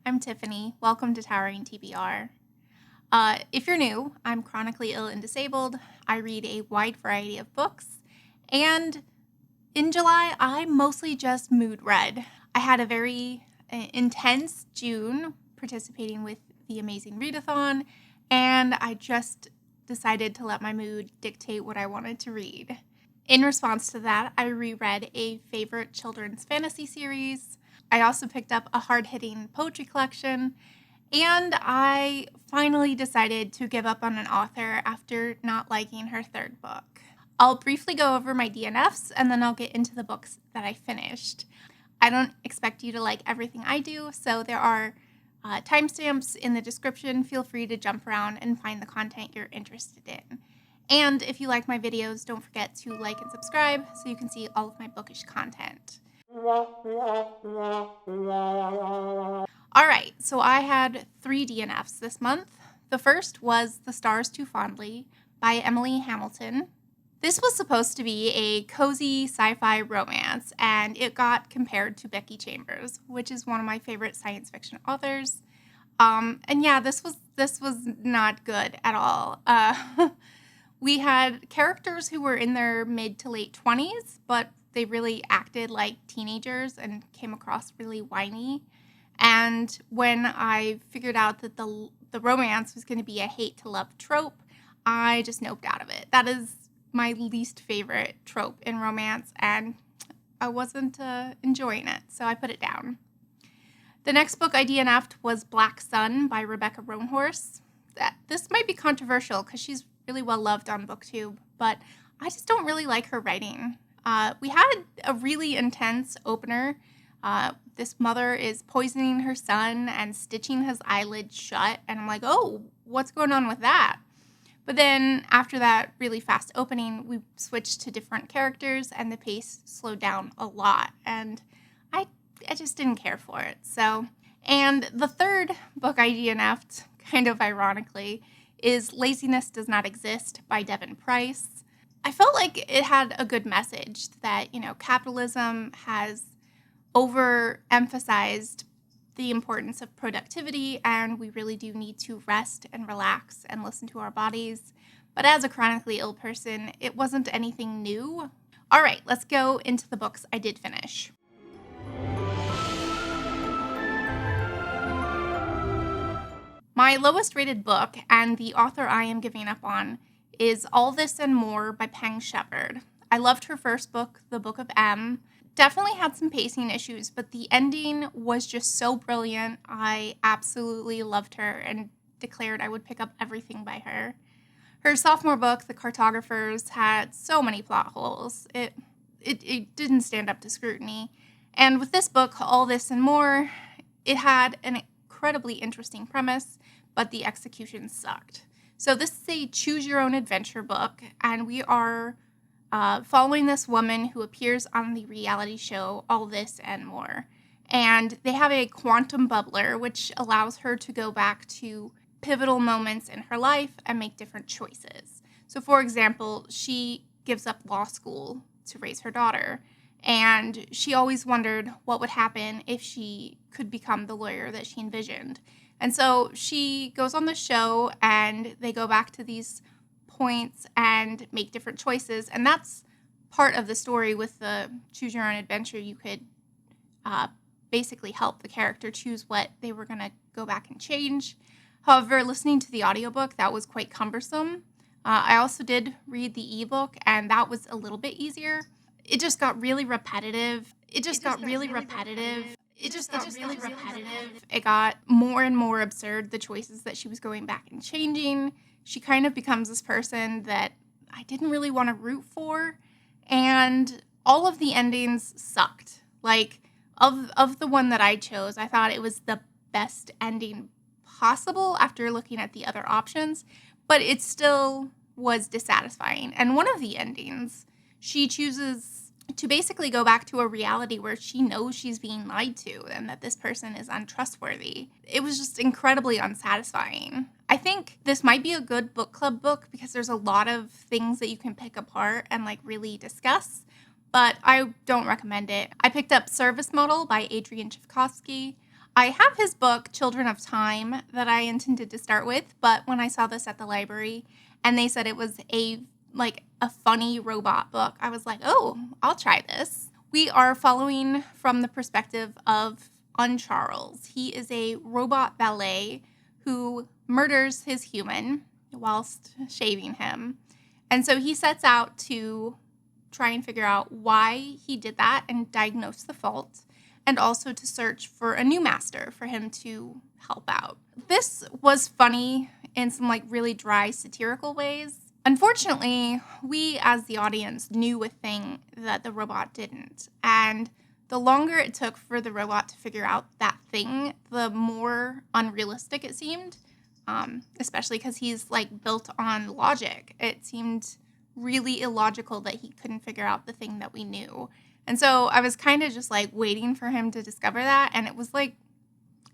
I'm Tiffany. Welcome to Towering TBR. If you're new, I'm chronically ill and disabled. I read a wide variety of books, and in July, I mostly just mood read. I had a very intense June participating with the Amazing Readathon, and I just decided to let my mood dictate what I wanted to read. In response to that, I reread a favorite children's fantasy series. I also picked up a hard-hitting poetry collection, and I finally decided to give up on an author after not liking her third book. I'll briefly go over my DNFs, and then I'll get into the books that I finished. I don't expect you to like everything I do, so there are timestamps in the description. Feel free to jump around and find the content you're interested in. And if you like my videos, don't forget to like and subscribe so you can see all of my bookish content. Alright, so I had 3 DNFs this month. The first was The Stars Too Fondly by Emily Hamilton. This was supposed to be a cozy sci-fi romance, and it got compared to Becky Chambers, which is one of my favorite science fiction authors. And yeah, this was not good at all. We had characters who were in their mid to late 20s, but they really acted like teenagers and came across really whiny. And when I figured out that the romance was going to be a hate to love trope, I just noped out of it. That is my least favorite trope in romance, and I wasn't enjoying it, so I put it down. The next book I DNF'd was Black Sun by Rebecca Roanhorse. This might be controversial because she's really well loved on BookTube, but I just don't really like her writing. We had a really intense opener. This mother is poisoning her son and stitching his eyelids shut, and I'm like, oh, what's going on with that? But then after that really fast opening, we switched to different characters, and the pace slowed down a lot, and I just didn't care for it. So, and the third book I DNF'd, kind of ironically, is Laziness Does Not Exist by Devon. I felt like it had a good message that, capitalism has overemphasized the importance of productivity, and we really do need to rest and relax and listen to our bodies. But as a chronically ill person, it wasn't anything new. All right, let's go into the books I did finish. My lowest rated book, and the author I am giving up on, is All This and More by Peng. I loved her first book, The Book of M. Definitely had some pacing issues, but the ending was just so brilliant. I absolutely loved her and declared I would pick up everything by her. Her sophomore book, The Cartographers, had so many plot holes. It didn't stand up to scrutiny. And with this book, All This and More, it had an incredibly interesting premise, but the execution sucked. So this is a choose-your-own-adventure book, and we are following this woman who appears on the reality show All This and More. And they have a quantum bubbler, which allows her to go back to pivotal moments in her life and make different choices. So, for example, she gives up law school to raise her daughter, and she always wondered what would happen if she could become the lawyer that she envisioned. And so she goes on the show, and they go back to these points and make different choices, and that's part of the story. With the choose your own adventure, you could basically help the character choose what they were going to go back and change. However, listening to the audiobook, that was quite cumbersome. I also did read the ebook, and that was a little bit easier. It just got really repetitive. It got more and more absurd, the choices that she was going back and changing. She kind of becomes this person that I didn't really want to root for, and all of the endings sucked. Like, of the one that I chose, I thought it was the best ending possible after looking at the other options, but it still was dissatisfying. And one of the endings, she chooses to basically go back to a reality where she knows she's being lied to and that this person is untrustworthy. It was just incredibly unsatisfying. I think this might be a good book club book because there's a lot of things that you can pick apart and really discuss, but I don't recommend it. I picked up Service Model by Adrian Tchaikovsky. I have his book, Children of Time, that I intended to start with, but when I saw this at the library and they said it was a funny robot book, I was like, oh, I'll try this. We are following from the perspective of Charles. He is a robot valet who murders his human whilst shaving him. And so he sets out to try and figure out why he did that and diagnose the fault, and also to search for a new master for him to help out. This was funny in some really dry satirical ways. Unfortunately, we as the audience knew a thing that the robot didn't, and the longer it took for the robot to figure out that thing, the more unrealistic it seemed, especially because he's built on logic. It seemed really illogical that he couldn't figure out the thing that we knew. And so I was kind of just waiting for him to discover that. And it was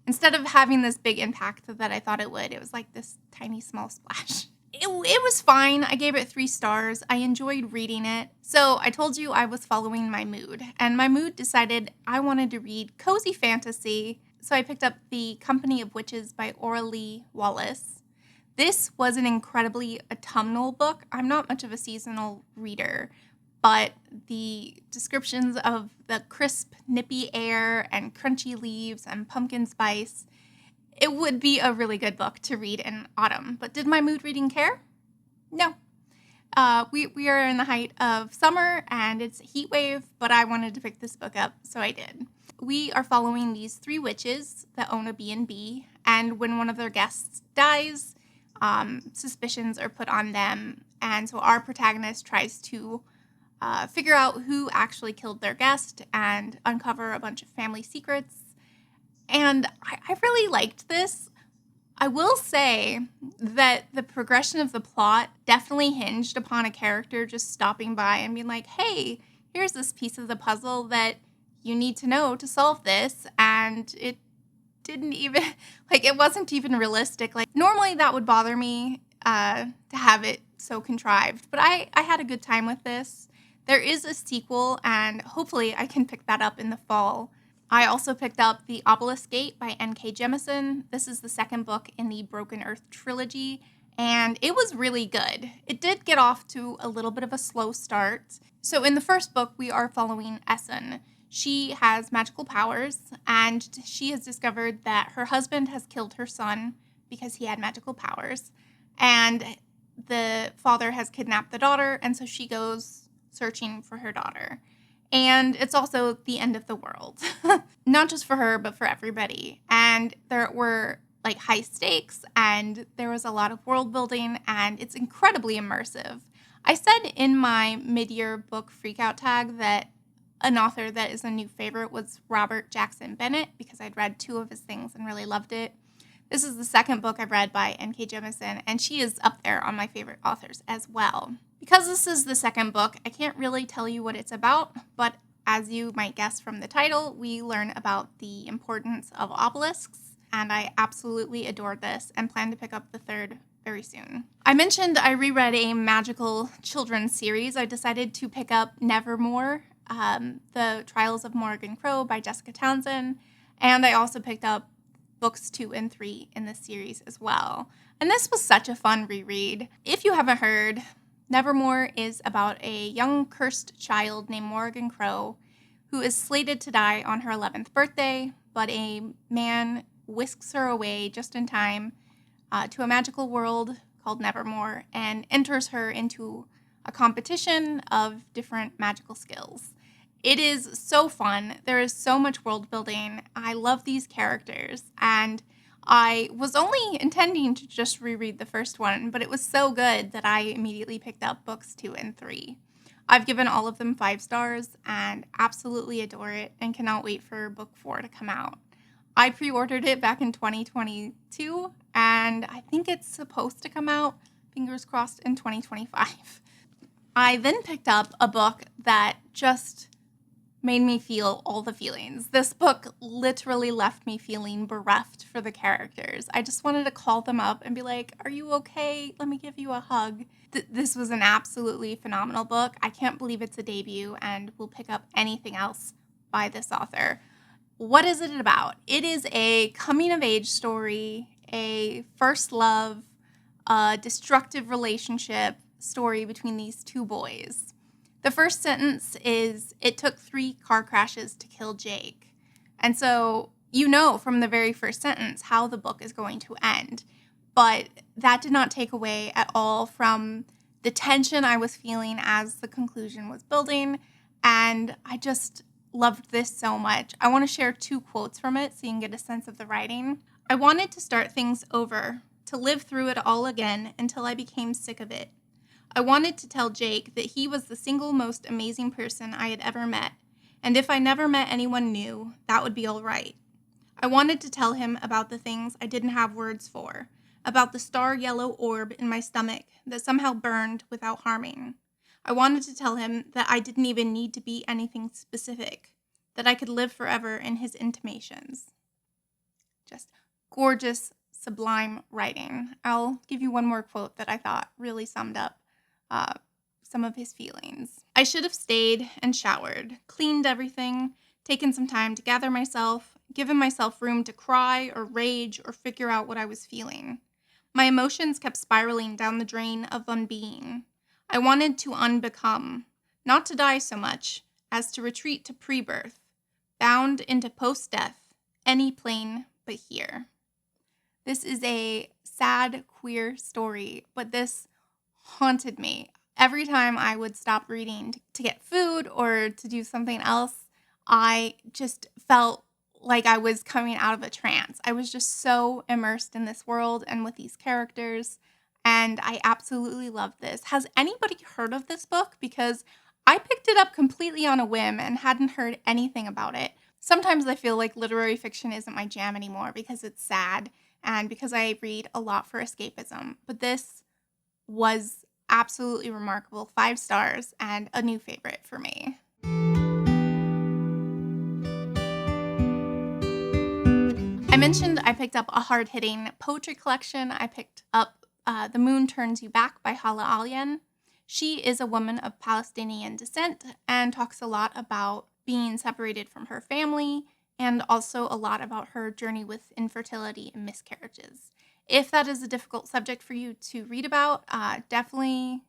instead of having this big impact that I thought it would, it was this tiny small splash. It was fine. I gave it 3 stars. I enjoyed reading it. So I told you I was following my mood. And my mood decided I wanted to read cozy fantasy. So I picked up The Company of Witches by Auralee Wallace. This was an incredibly autumnal book. I'm not much of a seasonal reader, but the descriptions of the crisp, nippy air and crunchy leaves and pumpkin spice, it would be a really good book to read in autumn. But did my mood reading care? No. We are in the height of summer and it's a heat wave, but I wanted to pick this book up, so I did. We are following these 3 witches that own a B&B, and when one of their guests dies, suspicions are put on them, and so our protagonist tries to figure out who actually killed their guest and uncover a bunch of family secrets. And I really liked this. I will say that the progression of the plot definitely hinged upon a character just stopping by and being like, hey, here's this piece of the puzzle that you need to know to solve this. And it didn't even, it wasn't even realistic. Normally that would bother me to have it so contrived. But I had a good time with this. There is a sequel, and hopefully I can pick that up in the fall. I also picked up The Obelisk Gate by N.K. Jemisen. This is the 2nd book in the Broken Earth trilogy, and it was really good. It did get off to a little bit of a slow start. So in the first book, we are following Essen. She has magical powers, and she has discovered that her husband has killed her son because he had magical powers, and the father has kidnapped the daughter, and so she goes searching for her daughter. And it's also the end of the world. Not just for her, but for everybody. And there were high stakes, and there was a lot of world building, and it's incredibly immersive. I said in my mid-year book freakout tag that an author that is a new favorite was Robert Jackson Bennett, because I'd read 2 of his things and really loved it. This is the 2nd book I've read by N.K. Jemisen, and she is up there on my favorite authors as well. Because this is the 2nd book, I can't really tell you what it's about, but as you might guess from the title, we learn about the importance of obelisks, and I absolutely adored this and plan to pick up the 3rd very soon. I mentioned I reread a magical children's series. I decided to pick up Nevermoor, The Trials of Morrigan Crow by Jessica Townsend, and I also picked up books 2 and 3 in this series as well. And this was such a fun reread. If you haven't heard, Nevermoor is about a young cursed child named Morrigan Crow who is slated to die on her 11th birthday, but a man whisks her away just in time to a magical world called Nevermoor and enters her into a competition of different magical skills. It is so fun. There is so much world building. I love these characters, and I was only intending to just reread the first one, but it was so good that I immediately picked up books 2 and 3. I've given all of them 5 stars and absolutely adore it and cannot wait for book 4 to come out. I pre-ordered it back in 2022, and I think it's supposed to come out, fingers crossed, in 2025. I then picked up a book that just made me feel all the feelings. This book literally left me feeling bereft for the characters. I just wanted to call them up and be like, are you okay? Let me give you a hug. This was an absolutely phenomenal book. I can't believe it's a debut and will pick up anything else by this author. what is it about? It is a coming-of-age story, a first love, a destructive relationship story between these two boys. The first sentence is, "It took 3 car crashes to kill Jake." And so you know from the very first sentence how the book is going to end. But that did not take away at all from the tension I was feeling as the conclusion was building. And I just loved this so much. I want to share 2 quotes from it so you can get a sense of the writing. "I wanted to start things over, to live through it all again until I became sick of it. I wanted to tell Jake that he was the single most amazing person I had ever met, and if I never met anyone new, that would be all right. I wanted to tell him about the things I didn't have words for, about the star-yellow orb in my stomach that somehow burned without harming. I wanted to tell him that I didn't even need to be anything specific, that I could live forever in his intimations." Just gorgeous, sublime writing. I'll give you one more quote that I thought really summed up some of his feelings. "I should have stayed and showered, cleaned everything, taken some time to gather myself, given myself room to cry or rage or figure out what I was feeling. My emotions kept spiraling down the drain of unbeing. I wanted to unbecome, not to die so much as to retreat to pre-birth, bound into post-death, any plane but here." This is a sad, queer story, but this haunted me. Every time I would stop reading to get food or to do something else, I just felt like I was coming out of a trance. I was just so immersed in this world and with these characters, and I absolutely loved this. Has anybody heard of this book? Because I picked it up completely on a whim and hadn't heard anything about it. Sometimes I feel like literary fiction isn't my jam anymore because it's sad and because I read a lot for escapism, but this was absolutely remarkable. 5 stars and a new favorite for me. I mentioned I picked up a hard-hitting poetry collection. I picked up The Moon Turns You Back by Hala Alyan. She is a woman of Palestinian descent and talks a lot about being separated from her family and also a lot about her journey with infertility and miscarriages. If that is a difficult subject for you to read about, definitely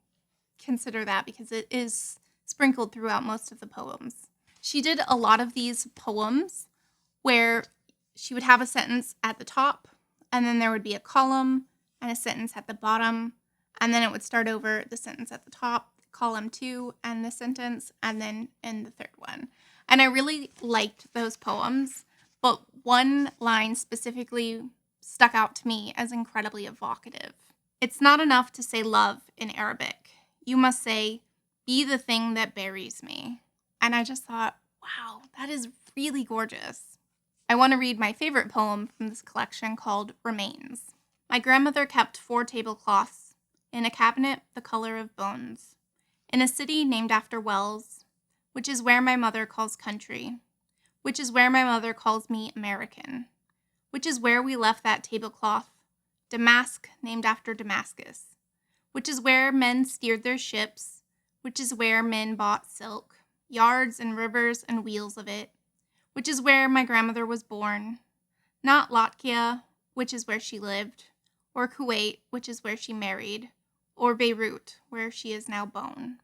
consider that because it is sprinkled throughout most of the poems. She did a lot of these poems where she would have a sentence at the top, and then there would be a column and a sentence at the bottom, and then it would start over the sentence at the top, column 2, and the sentence, and then in the third one. And I really liked those poems, but one line specifically stuck out to me as incredibly evocative. "It's not enough to say love in Arabic. You must say, 'Be the thing that buries me.'" And I just thought, wow, that is really gorgeous. I want to read my favorite poem from this collection called Remains. "My grandmother kept 4 tablecloths in a cabinet the color of bones, in a city named after wells, which is where my mother calls country, which is where my mother calls me American, which is where we left that tablecloth, Damask named after Damascus, which is where men steered their ships, which is where men bought silk, yards and rivers and wheels of it, which is where my grandmother was born, not Latvia, which is where she lived, or Kuwait, which is where she married, or Beirut, where she is now born."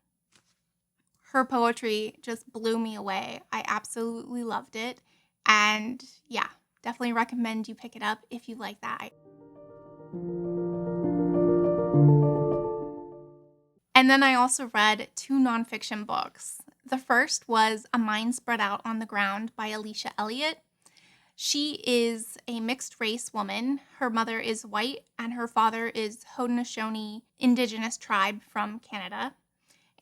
Her poetry just blew me away. I absolutely loved it. And yeah, definitely recommend you pick it up if you like that. And then I also read 2 nonfiction books. The first was A Mind Spread Out on the Ground by Alicia Elliott. She is a mixed race woman. Her mother is white and her father is Haudenosaunee Indigenous tribe from Canada.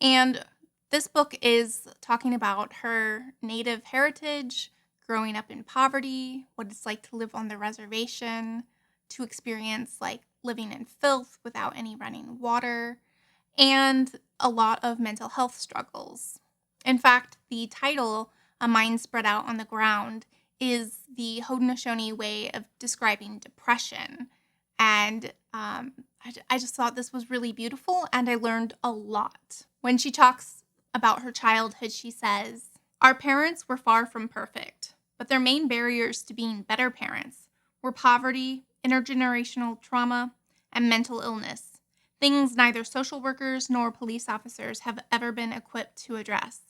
And this book is talking about her native heritage, growing up in poverty, what it's like to live on the reservation, to experience like living in filth without any running water, and a lot of mental health struggles. In fact, the title, A Mind Spread Out on the Ground, is the Haudenosaunee way of describing depression. And I just thought this was really beautiful, and I learned a lot. When she talks about her childhood, she says, "Our parents were far from perfect. but their main barriers to being better parents were poverty, intergenerational trauma, and mental illness, things neither social workers nor police officers have ever been equipped to address.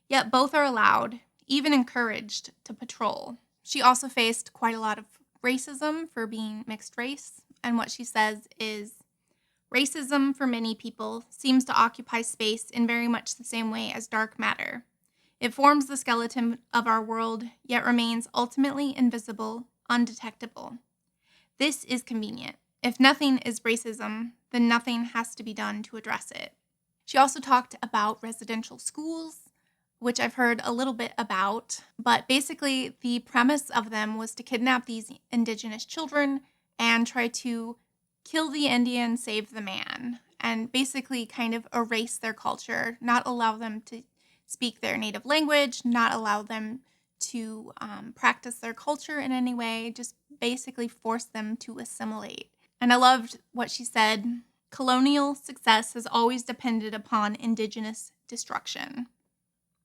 Yet both are allowed, even encouraged, to patrol. She also faced quite a lot of racism for being mixed race, and what she says is, racism for many people seems to occupy space in very much the same way as dark matter. It forms the skeleton of our world, yet remains ultimately invisible, undetectable. This is convenient. If nothing is racism, then nothing has to be done to address it. She also talked about residential schools, which I've heard a little bit about, but basically the premise of them was to kidnap these indigenous children and try to kill the Indian, save the man, and basically kind of erase their culture, not allow them to speak their native language, not allow them to practice their culture in any way, just basically force them to assimilate. And I loved what she said, colonial success has always depended upon indigenous destruction,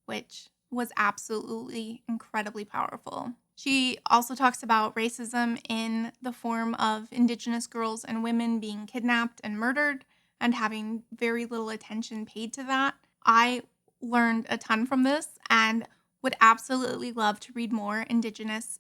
which was absolutely incredibly powerful. She also talks about racism in the form of indigenous girls and women being kidnapped and murdered and having very little attention paid to that. I learned a ton from this and would absolutely love to read more indigenous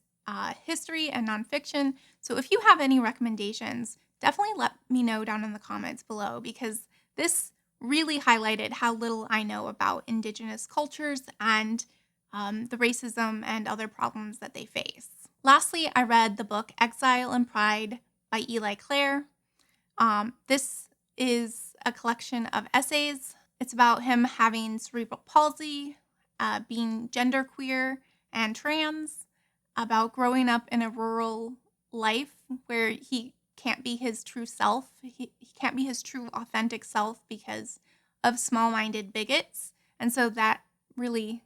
history and nonfiction. So if you have any recommendations, definitely let me know down in the comments below, because this really highlighted how little I know about indigenous cultures and the racism and other problems that they face. Lastly, I read the book Exile and Pride by Clare. This is a collection of essays. It's about him having cerebral palsy, being genderqueer and trans, about growing up in a rural life where he can't be his true self. He can't be his true authentic self because of small-minded bigots. And so that really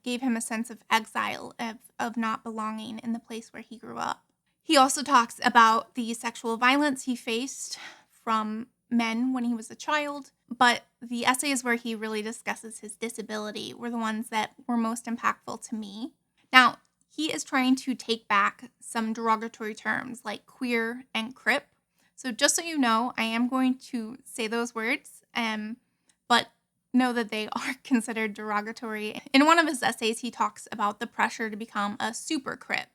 gave him a sense of exile, of not belonging in the place where he grew up. He also talks about the sexual violence he faced from men when he was a child, but the essays where he really discusses his disability were the ones that were most impactful to me. Now, he is trying to take back some derogatory terms like queer and crip. So just so you know, I am going to say those words, but know that they are considered derogatory. In one of his essays, he talks about the pressure to become a super crip,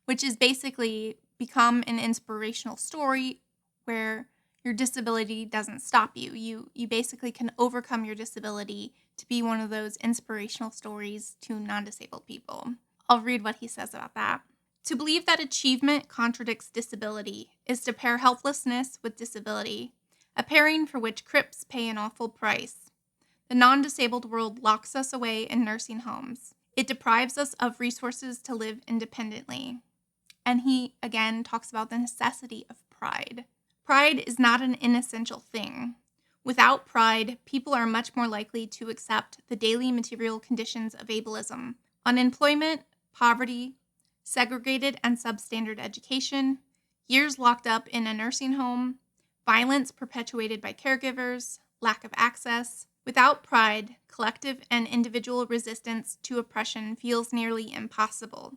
which is basically become an inspirational story where your disability doesn't stop you. You basically can overcome your disability to be one of those inspirational stories to non-disabled people. I'll read what he says about that. To believe that achievement contradicts disability is to pair helplessness with disability, a pairing for which crips pay an awful price. The non-disabled world locks us away in nursing homes. It deprives us of resources to live independently. And he, again, talks about the necessity of pride. Pride is not an inessential thing. Without pride, people are much more likely to accept the daily material conditions of ableism, unemployment, poverty, segregated and substandard education, years locked up in a nursing home, violence perpetuated by caregivers, lack of access. Without pride, collective and individual resistance to oppression feels nearly impossible.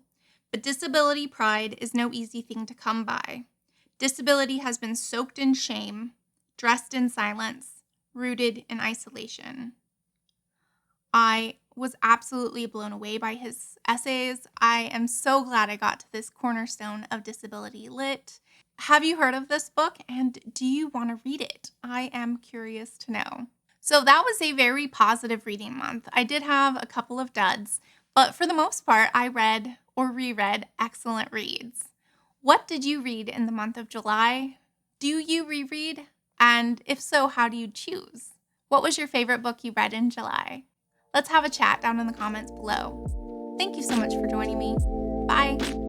But disability pride is no easy thing to come by. Disability has been soaked in shame, dressed in silence, rooted in isolation. I was absolutely blown away by his essays. I am so glad I got to this cornerstone of disability lit. Have you heard of this book, and do you want to read it? I am curious to know. So that was a very positive reading month. I did have a couple of duds, but for the most part, I read or reread excellent reads. What did you read in the month of July? Do you reread? And if so, how do you choose? What was your favorite book you read in July? Let's have a chat down in the comments below. Thank you so much for joining me. Bye.